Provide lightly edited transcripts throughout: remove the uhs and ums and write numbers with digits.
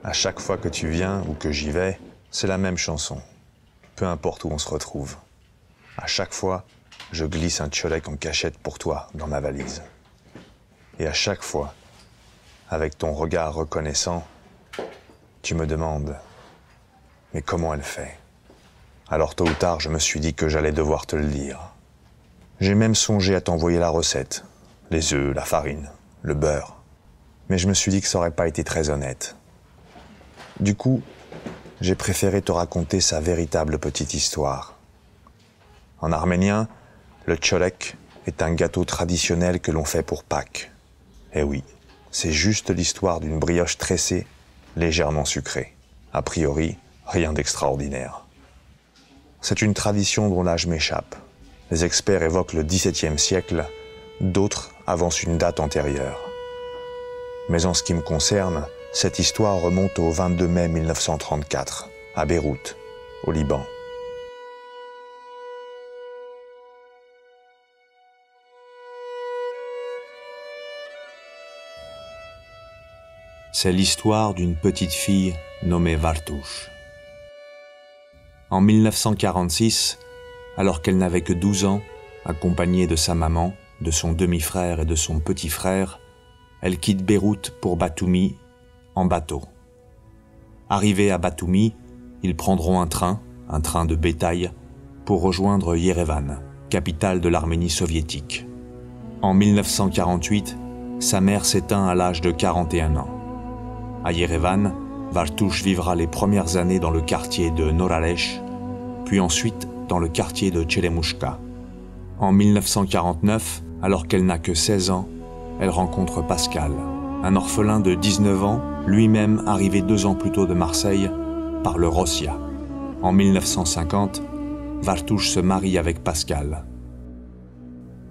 À chaque fois que tu viens ou que j'y vais, c'est la même chanson. Peu importe où on se retrouve. À chaque fois, je glisse un tcholek en cachette pour toi dans ma valise. Et à chaque fois, avec ton regard reconnaissant, tu me demandes « Mais comment elle fait ?» Alors tôt ou tard, je me suis dit que j'allais devoir te le dire. J'ai même songé à t'envoyer la recette, les œufs, la farine, le beurre. Mais je me suis dit que ça n'aurait pas été très honnête. Du coup, j'ai préféré te raconter sa véritable petite histoire. En arménien, le tcholek est un gâteau traditionnel que l'on fait pour Pâques. Eh oui, c'est juste l'histoire d'une brioche tressée, légèrement sucrée. A priori, rien d'extraordinaire. C'est une tradition dont l'âge m'échappe. Les experts évoquent le XVIIe siècle, d'autres avancent une date antérieure. Mais en ce qui me concerne, cette histoire remonte au 22 mai 1934, à Beyrouth, au Liban. C'est l'histoire d'une petite fille nommée Vartouche. En 1946, alors qu'elle n'avait que 12 ans, accompagnée de sa maman, de son demi-frère et de son petit frère, elle quitte Beyrouth pour Batoumi en bateau. Arrivés à Batoumi, ils prendront un train de bétail, pour rejoindre Yerevan, capitale de l'Arménie soviétique. En 1948, sa mère s'éteint à l'âge de 41 ans. À Yerevan, Vartouche vivra les premières années dans le quartier de Noralesh, puis ensuite dans le quartier de Tchelemushka. En 1949, alors qu'elle n'a que 16 ans, elle rencontre Pascal, un orphelin de 19 ans, lui-même arrivé 2 ans plus tôt de Marseille, par le Rossia. En 1950, Vartouche se marie avec Pascal.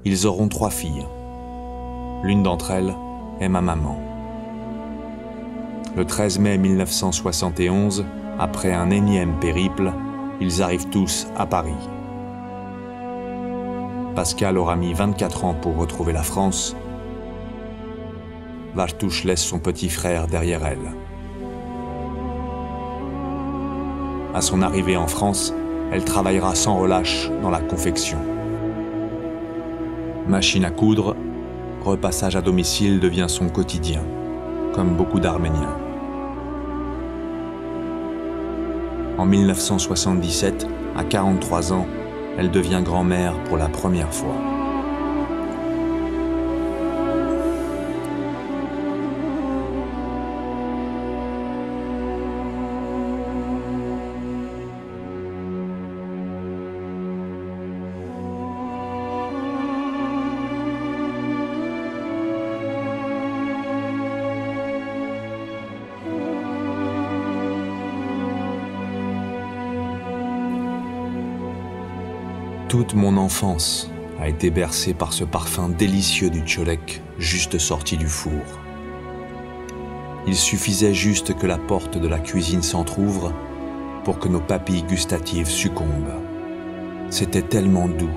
Ils auront 3 filles. L'une d'entre elles est ma maman. Le 13 mai 1971, après un énième périple, ils arrivent tous à Paris. Pascal aura mis 24 ans pour retrouver la France. Vartouche laisse son petit frère derrière elle. À son arrivée en France, elle travaillera sans relâche dans la confection. Machine à coudre, repassage à domicile devient son quotidien, comme beaucoup d'Arméniens. En 1977, à 43 ans, elle devient grand-mère pour la première fois. Toute mon enfance a été bercée par ce parfum délicieux du tcholek juste sorti du four. Il suffisait juste que la porte de la cuisine s'entr'ouvre pour que nos papilles gustatives succombent. C'était tellement doux.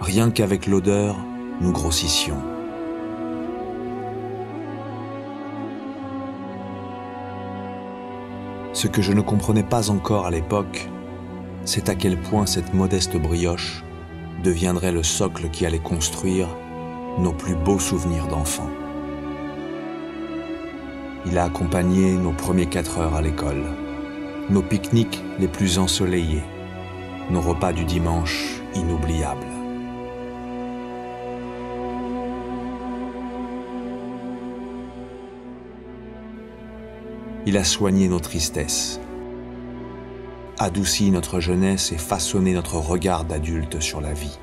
Rien qu'avec l'odeur, nous grossissions. Ce que je ne comprenais pas encore à l'époque, c'est à quel point cette modeste brioche deviendrait le socle qui allait construire nos plus beaux souvenirs d'enfants. Il a accompagné nos premiers 4 heures à l'école, nos pique-niques les plus ensoleillés, nos repas du dimanche inoubliables. Il a soigné nos tristesses, adouci notre jeunesse et façonné notre regard d'adulte sur la vie.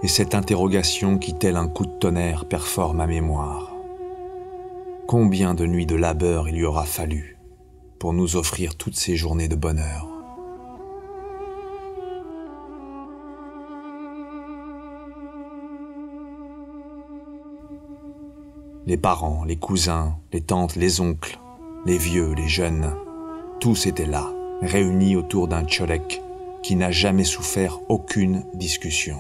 Et cette interrogation qui, tel un coup de tonnerre, perfore ma mémoire. Combien de nuits de labeur il lui aura fallu pour nous offrir toutes ces journées de bonheur? Les parents, les cousins, les tantes, les oncles, les vieux, les jeunes, tous étaient là, réunis autour d'un tcholek qui n'a jamais souffert aucune discussion.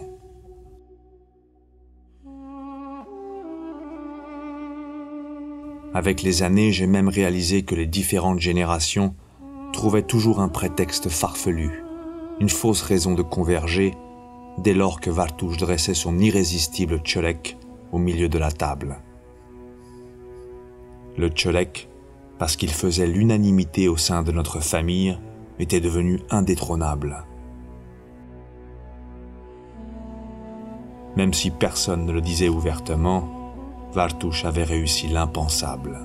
Avec les années, j'ai même réalisé que les différentes générations trouvaient toujours un prétexte farfelu, une fausse raison de converger, dès lors que Vartush dressait son irrésistible tcholek au milieu de la table. Le tcholek, parce qu'il faisait l'unanimité au sein de notre famille, était devenu indétrônable. Même si personne ne le disait ouvertement, Vartush avait réussi l'impensable.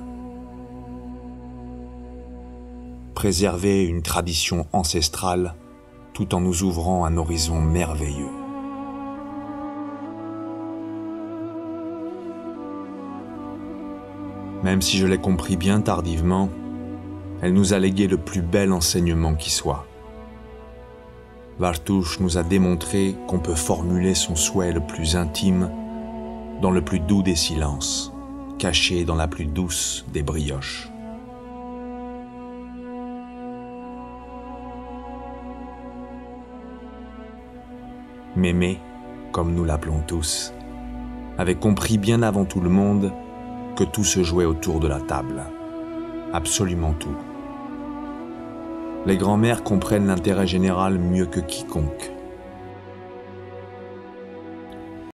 Préserver une tradition ancestrale tout en nous ouvrant un horizon merveilleux. Même si je l'ai compris bien tardivement, elle nous a légué le plus bel enseignement qui soit. Vartush nous a démontré qu'on peut formuler son souhait le plus intime dans le plus doux des silences, caché dans la plus douce des brioches. Mémé, comme nous l'appelons tous, avait compris bien avant tout le monde que tout se jouait autour de la table. Absolument tout. Les grands-mères comprennent l'intérêt général mieux que quiconque.